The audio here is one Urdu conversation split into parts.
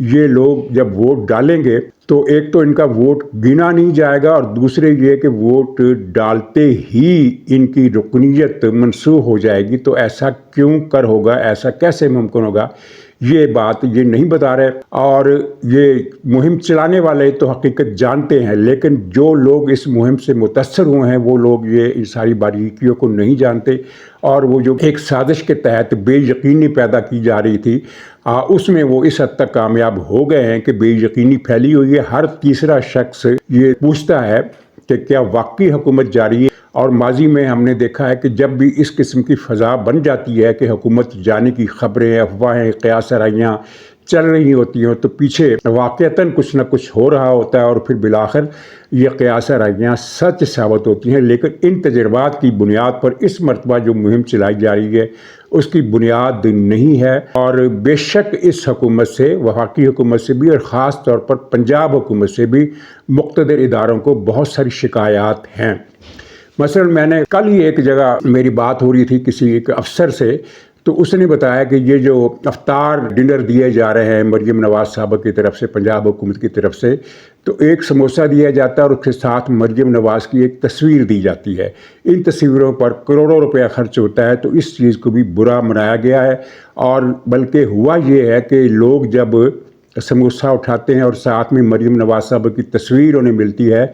یہ لوگ جب ووٹ ڈالیں گے تو ایک تو ان کا ووٹ گنا نہیں جائے گا، اور دوسرے یہ کہ ووٹ ڈالتے ہی ان کی رکنیت منسوخ ہو جائے گی۔ تو ایسا کیوں کر ہوگا، ایسا کیسے ممکن ہوگا، یہ بات یہ نہیں بتا رہے، اور یہ مہم چلانے والے تو حقیقت جانتے ہیں، لیکن جو لوگ اس مہم سے متاثر ہوئے ہیں وہ لوگ یہ ان ساری باریکیوں کو نہیں جانتے، اور وہ جو ایک سازش کے تحت بے یقینی پیدا کی جا رہی تھی اس میں وہ اس حد تک کامیاب ہو گئے ہیں کہ بے یقینی پھیلی ہوئی ہے۔ ہر تیسرا شخص یہ پوچھتا ہے کہ کیا واقعی حکومت جاری ہے، اور ماضی میں ہم نے دیکھا ہے کہ جب بھی اس قسم کی فضا بن جاتی ہے کہ حکومت جانے کی خبریں، افواہیں، قیاس آرائیاں چل رہی ہوتی ہیں تو پیچھے واقعتاً کچھ نہ کچھ ہو رہا ہوتا ہے، اور پھر بالآخر یہ قیاس آرائیاں سچ ثابت ہوتی ہیں۔ لیکن ان تجربات کی بنیاد پر اس مرتبہ جو مہم چلائی جا رہی ہے اس کی بنیاد نہیں ہے، اور بے شک اس حکومت سے، وفاقی حکومت سے بھی، اور خاص طور پر پنجاب حکومت سے بھی مقتدر اداروں کو بہت ساری شکایات ہیں۔ مثلا میں نے کل ہی ایک جگہ میری بات ہو رہی تھی کسی ایک افسر سے، تو اس نے بتایا کہ یہ جو افطار ڈنر دیے جا رہے ہیں مریم نواز صاحبہ کی طرف سے، پنجاب حکومت کی طرف سے، تو ایک سموسہ دیا جاتا ہے اور اس کے ساتھ مریم نواز کی ایک تصویر دی جاتی ہے۔ ان تصویروں پر کروڑوں روپیہ خرچ ہوتا ہے، تو اس چیز کو بھی برا منایا گیا ہے، اور بلکہ ہوا یہ ہے کہ لوگ جب سموسہ اٹھاتے ہیں اور ساتھ میں مریم نواز صاحبہ کی تصویر انہیں ملتی ہے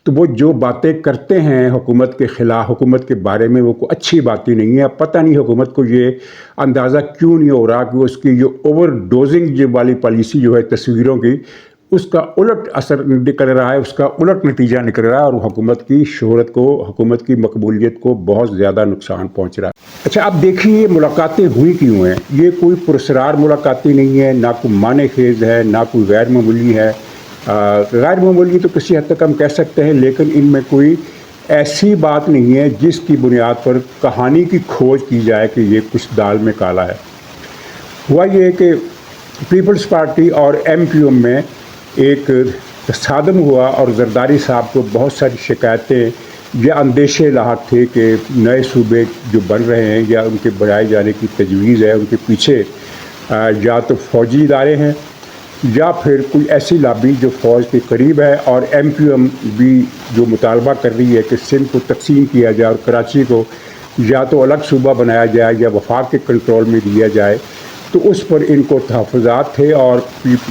تو وہ جو باتیں کرتے ہیں حکومت کے خلاف، حکومت کے بارے میں، وہ کوئی اچھی باتیں نہیں ہے۔ پتہ نہیں حکومت کو یہ اندازہ کیوں نہیں ہو رہا کہ اس کی جو اوور ڈوزنگ والی پالیسی جو ہے تصویروں کی، اس کا الٹ اثر نکل رہا ہے، اس کا الٹ نتیجہ نکل رہا ہے، اور حکومت کی شہرت کو، حکومت کی مقبولیت کو بہت زیادہ نقصان پہنچ رہا ہے۔ اچھا اب دیکھیے یہ ملاقاتیں ہوئی کیوں ہیں۔ یہ کوئی پراسرار ملاقاتیں نہیں ہیں، نہ کوئی معنی خیز ہے، نہ کوئی غیر معمولی ہے۔ غیر معمولی تو کسی حد تک ہم کہہ سکتے ہیں، لیکن ان میں کوئی ایسی بات نہیں ہے جس کی بنیاد پر کہانی کی کھوج کی جائے کہ یہ کچھ دال میں کالا ہے۔ ہوا یہ کہ پیپلز پارٹی اور ایم کیو ایم میں ایک تصادم ہوا، اور زرداری صاحب کو بہت ساری شکایتیں یا اندیشے لاحق تھے کہ نئے صوبے جو بن رہے ہیں یا ان کے بنائے جانے کی تجویز ہے، ان کے پیچھے یا تو فوجی ادارے ہیں یا پھر کوئی ایسی لابی جو فوج کے قریب ہے، اور ایم کیو ایم بھی جو مطالبہ کر رہی ہے کہ سندھ کو تقسیم کیا جائے اور کراچی کو یا تو الگ صوبہ بنایا جائے یا وفاق کے کنٹرول میں دیا جائے، تو اس پر ان کو تحفظات تھے، اور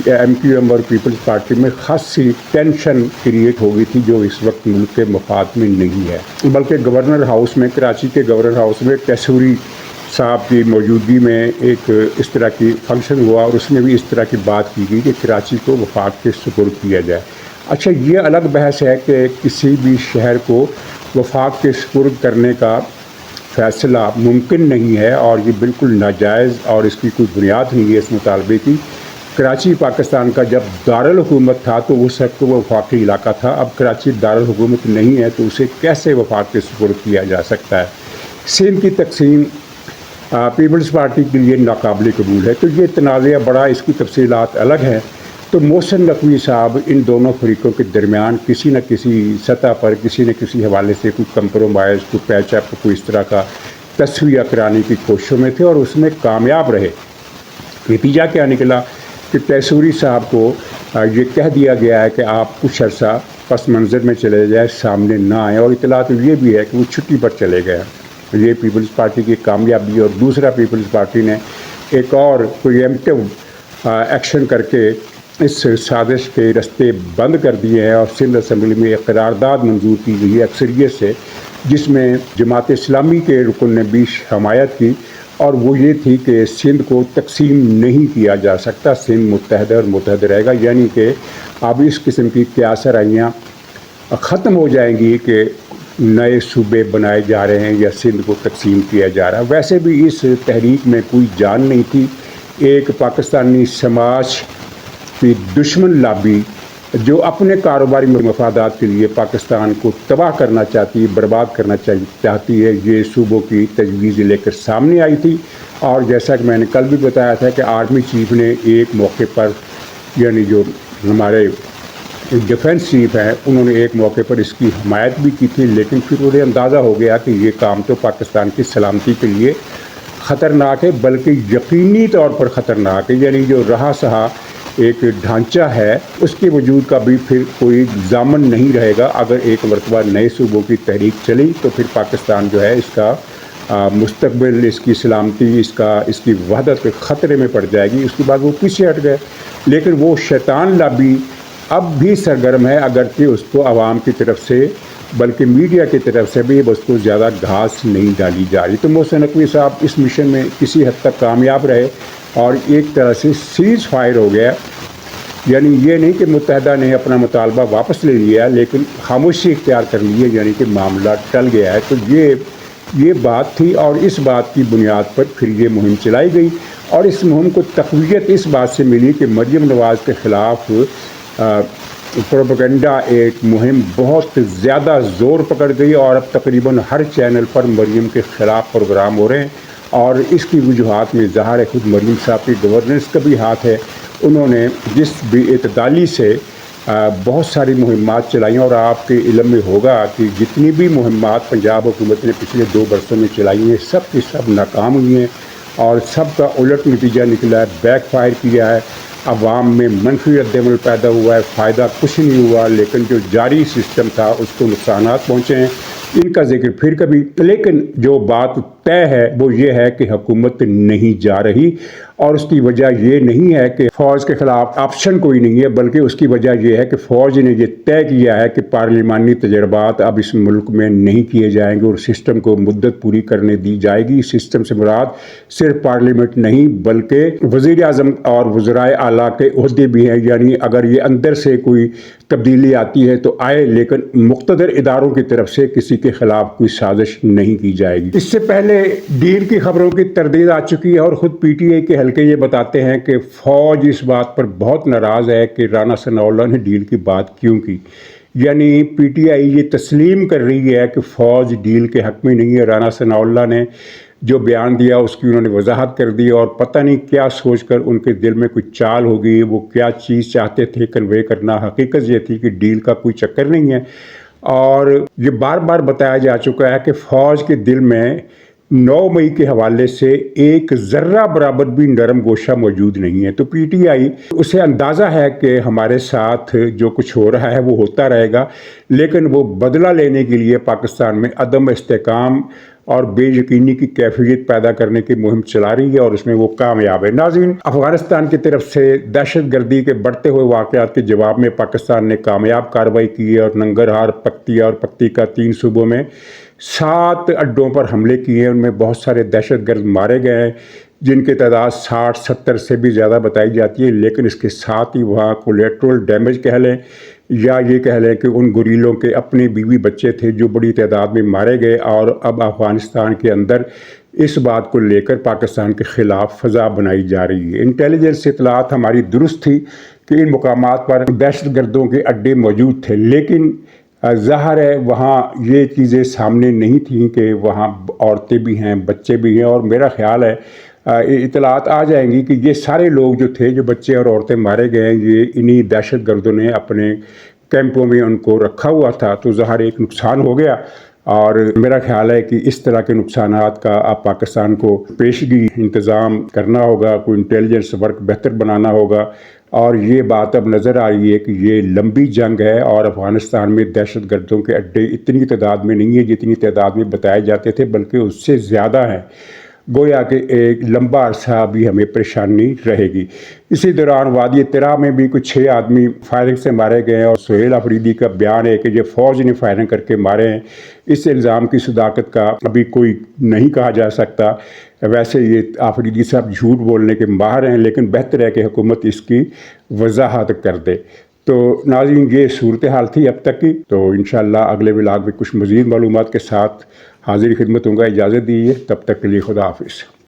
ایم کیو ایم اور پیپلز پارٹی میں خاصی ٹینشن کریٹ ہو گئی تھی جو اس وقت ملک کے مفاد میں نہیں ہے۔ بلکہ گورنر ہاؤس میں، کراچی کے گورنر ہاؤس میں کیسوری صاحب کی موجودگی میں ایک اس طرح کی فنکشن ہوا، اور اس میں بھی اس طرح کی بات کی گئی کہ کراچی کو وفاق کے سپرد کیا جائے۔ اچھا یہ الگ بحث ہے کہ کسی بھی شہر کو وفاق کے سپرد کرنے کا فیصلہ ممکن نہیں ہے، اور یہ بالکل ناجائز، اور اس کی کوئی بنیاد نہیں ہے اس مطالبے کی۔ کراچی پاکستان کا جب دارالحکومت تھا تو اس وقت وہ وفاقی علاقہ تھا، اب کراچی دارالحکومت نہیں ہے تو اسے کیسے وفاق کے سپرد کیا جا سکتا ہے۔ سندھ کی تقسیم پیپلز پارٹی کے لیے ناقابل قبول ہے، تو یہ تنازعہ بڑا، اس کی تفصیلات الگ ہیں۔ تو محسن نقوی صاحب ان دونوں فریقوں کے درمیان کسی نہ کسی سطح پر کسی نہ کسی حوالے سے کوئی کمپرومائز، کوئی پیچ اپ، کوئی اس طرح کا تصفیہ کرانے کی کوششوں میں تھے، اور اس میں کامیاب رہے۔ نتیجہ کیا نکلا کہ کیسوری صاحب کو یہ کہہ دیا گیا ہے کہ آپ کچھ عرصہ پس منظر میں چلے جائیں، سامنے نہ آئیں، اور اطلاع تو یہ بھی ہے کہ وہ چھٹی پر چلے گئے۔ یہ پیپلز پارٹی کی کامیابی، اور دوسرا پیپلز پارٹی نے ایک اور پری ایمپٹیو ایکشن کر کے اس سازش کے رستے بند کر دیے ہیں، اور سندھ اسمبلی میں ایک قرارداد منظور کی گئی ہے اکثریت سے، جس میں جماعت اسلامی کے رکن نے بھی حمایت کی، اور وہ یہ تھی کہ سندھ کو تقسیم نہیں کیا جا سکتا، سندھ متحد اور متحد رہے گا، یعنی کہ اب اس قسم کی قیاس آرائیاں ختم ہو جائیں گی کہ نئے صوبے بنائے جا رہے ہیں یا سندھ کو تقسیم کیا جا رہا ہے۔ ویسے بھی اس تحریک میں کوئی جان نہیں تھی، ایک پاکستانی سماج کی دشمن لابی جو اپنے کاروباری مفادات کے لیے پاکستان کو تباہ کرنا چاہتی ہے، برباد کرنا چاہتی ہے، یہ صوبوں کی تجویز لے کر سامنے آئی تھی۔ اور جیسا کہ میں نے کل بھی بتایا تھا کہ آرمی چیف نے ایک موقع پر، یعنی جو ہمارے ڈیفنس چیف ہیں، انہوں نے ایک موقع پر اس کی حمایت بھی کی تھی، لیکن پھر انہیں اندازہ ہو گیا کہ یہ کام تو پاکستان کی سلامتی کے لیے خطرناک ہے، بلکہ یقینی طور پر خطرناک ہے، یعنی جو رہا سہا ایک ڈھانچہ ہے اس کے وجود کا بھی پھر کوئی ضامن نہیں رہے گا۔ اگر ایک مرتبہ نئے صوبوں کی تحریک چلی تو پھر پاکستان جو ہے اس کا مستقبل، اس کی سلامتی، اس کی وحدت خطرے میں پڑ جائے گی۔ اس کے بعد وہ پیچھے ہٹ گئے، لیکن وہ شیطان لابی اب بھی سرگرم ہے، اگرچہ اس کو عوام کی طرف سے بلکہ میڈیا کی طرف سے بھی اس کو زیادہ گھاس نہیں ڈالی جا رہی۔ تو محسن نقوی صاحب اس مشن میں کسی حد تک کامیاب رہے اور ایک طرح سے سیز فائر ہو گیا، یعنی یہ نہیں کہ متحدہ نے اپنا مطالبہ واپس لے لیا لیکن خاموشی اختیار کر لی ہے، یعنی کہ معاملہ ٹل گیا ہے۔ تو یہ بات تھی اور اس بات کی بنیاد پر پھر یہ مہم چلائی گئی، اور اس مہم کو تقویت اس بات سے ملی کہ مریم نواز کے خلاف پروپیگنڈا ایک مہم بہت زیادہ زور پکڑ گئی، اور اب تقریباً ہر چینل پر مریم کے خلاف پروگرام ہو رہے ہیں، اور اس کی وجوہات میں ظاہر ہے خود مریم صاحب کی گورننس کا بھی ہاتھ ہے۔ انہوں نے جس بھی اعتدالی سے بہت ساری مہمات چلائیں، اور آپ کے علم میں ہوگا کہ جتنی بھی مہمات پنجاب حکومت نے پچھلے 2 برسوں میں چلائی ہیں سب کی سب ناکام ہوئی ہیں، اور سب کا الٹ نتیجہ نکلا ہے، بیک فائر کیا ہے، عوام میں منفی رد عمل پیدا ہوا ہے، فائدہ کچھ نہیں ہوا، لیکن جو جاری سسٹم تھا اس کو نقصانات پہنچے ہیں، ان کا ذکر پھر کبھی۔ لیکن جو بات طے ہے وہ یہ ہے کہ حکومت نہیں جا رہی، اور اس کی وجہ یہ نہیں ہے کہ فوج کے خلاف آپشن کوئی نہیں ہے، بلکہ اس کی وجہ یہ ہے کہ فوج نے یہ طے کیا ہے کہ پارلیمانی تجربات اب اس ملک میں نہیں کیے جائیں گے، اور سسٹم کو مدت پوری کرنے دی جائے گی۔ سسٹم سے مراد صرف پارلیمنٹ نہیں بلکہ وزیر اعظم اور وزرائے اعلیٰ کے عہدے بھی ہیں، یعنی اگر یہ اندر سے کوئی تبدیلی آتی ہے تو آئے، لیکن مقتدر اداروں کی طرف سے کسی کے خلاف کوئی سازش نہیں کی جائے گی۔ اس سے پہلے ڈیل کی خبروں کی تردید آ چکی ہے، اور خود پی ٹی آئی کے حلقے یہ بتاتے ہیں کہ فوج اس بات پر بہت ناراض ہے کہ رانا ثناء اللہ نے ڈیل کی بات کیوں کی، یعنی پی ٹی آئی یہ تسلیم کر رہی ہے کہ فوج ڈیل کے حق میں نہیں ہے۔ رانا ثناء اللہ نے جو بیان دیا اس کی انہوں نے وضاحت کر دی، اور پتہ نہیں کیا سوچ کر ان کے دل میں کوئی چال ہوگی، وہ کیا چیز چاہتے تھے کنوے کرنا۔ حقیقت یہ تھی کہ ڈیل کا کوئی چکر نہیں ہے، اور یہ بار بار بتایا جا چکا ہے کہ فوج کے دل میں 9 مئی کے حوالے سے ایک ذرہ برابر بھی نرم گوشہ موجود نہیں ہے۔ تو پی ٹی آئی اسے اندازہ ہے کہ ہمارے ساتھ جو کچھ ہو رہا ہے وہ ہوتا رہے گا، لیکن وہ بدلہ لینے کے لیے پاکستان میں عدم استحکام اور بے یقینی کی کیفیت پیدا کرنے کی مہم چلا رہی ہے، اور اس میں وہ کامیاب ہے۔ ناظرین، افغانستان کی طرف سے دہشت گردی کے بڑھتے ہوئے واقعات کے جواب میں پاکستان نے کامیاب کارروائی کی ہے، اور ننگرہار، پکتیا اور پکتیکا 3 صوبوں میں 7 اڈوں پر حملے کیے ہیں۔ ان میں بہت سارے دہشت گرد مارے گئے ہیں، جن کی تعداد 60-70 سے بھی زیادہ بتائی جاتی ہے، لیکن اس کے ساتھ ہی وہاں کولیٹرل ڈیمیج کہہ لیں یا یہ کہہ لیں کہ ان گوریلوں کے اپنے بیوی بچے تھے جو بڑی تعداد میں مارے گئے، اور اب افغانستان کے اندر اس بات کو لے کر پاکستان کے خلاف فضا بنائی جا رہی ہے۔ انٹیلیجنس اطلاعات ہماری درست تھی کہ ان مقامات پر دہشت گردوں کے اڈے موجود تھے، لیکن ظاہر ہے وہاں یہ چیزیں سامنے نہیں تھیں کہ وہاں عورتیں بھی ہیں، بچے بھی ہیں، اور میرا خیال ہے اطلاعات آ جائیں گی کہ یہ سارے لوگ جو تھے، جو بچے اور عورتیں مارے گئے ہیں، یہ انہی دہشت گردوں نے اپنے کیمپوں میں ان کو رکھا ہوا تھا۔ تو ظاہر ایک نقصان ہو گیا، اور میرا خیال ہے کہ اس طرح کے نقصانات کا اب پاکستان کو پیشگی انتظام کرنا ہوگا، کوئی انٹیلیجنس ورک بہتر بنانا ہوگا، اور یہ بات اب نظر آ رہی ہے کہ یہ لمبی جنگ ہے، اور افغانستان میں دہشت گردوں کے اڈے اتنی تعداد میں نہیں ہے جتنی تعداد میں بتائے جاتے تھے، بلکہ اس سے زیادہ ہیں۔ گویا کہ ایک لمبا عرصہ بھی ہمیں پریشانی رہے گی۔ اسی دوران وادی ترا میں بھی کچھ 6 آدمی فائرنگ سے مارے گئے ہیں، اور سہیل آفریدی کا بیان ہے کہ یہ فوج نے فائرنگ کر کے مارے ہیں۔ اس الزام کی صداقت کا ابھی کوئی نہیں کہا جا سکتا، ویسے یہ آفریدی صاحب جھوٹ بولنے کے ماہر ہیں، لیکن بہتر ہے کہ حکومت اس کی وضاحت کر دے۔ تو ناظرین، یہ صورتحال تھی اب تک کی، تو انشاءاللہ اگلے ولاگ میں کچھ مزید معلومات کے ساتھ حاضر خدمت ہوں گا۔ اجازت دیجیے، تب تک کے لیے خدا حافظ۔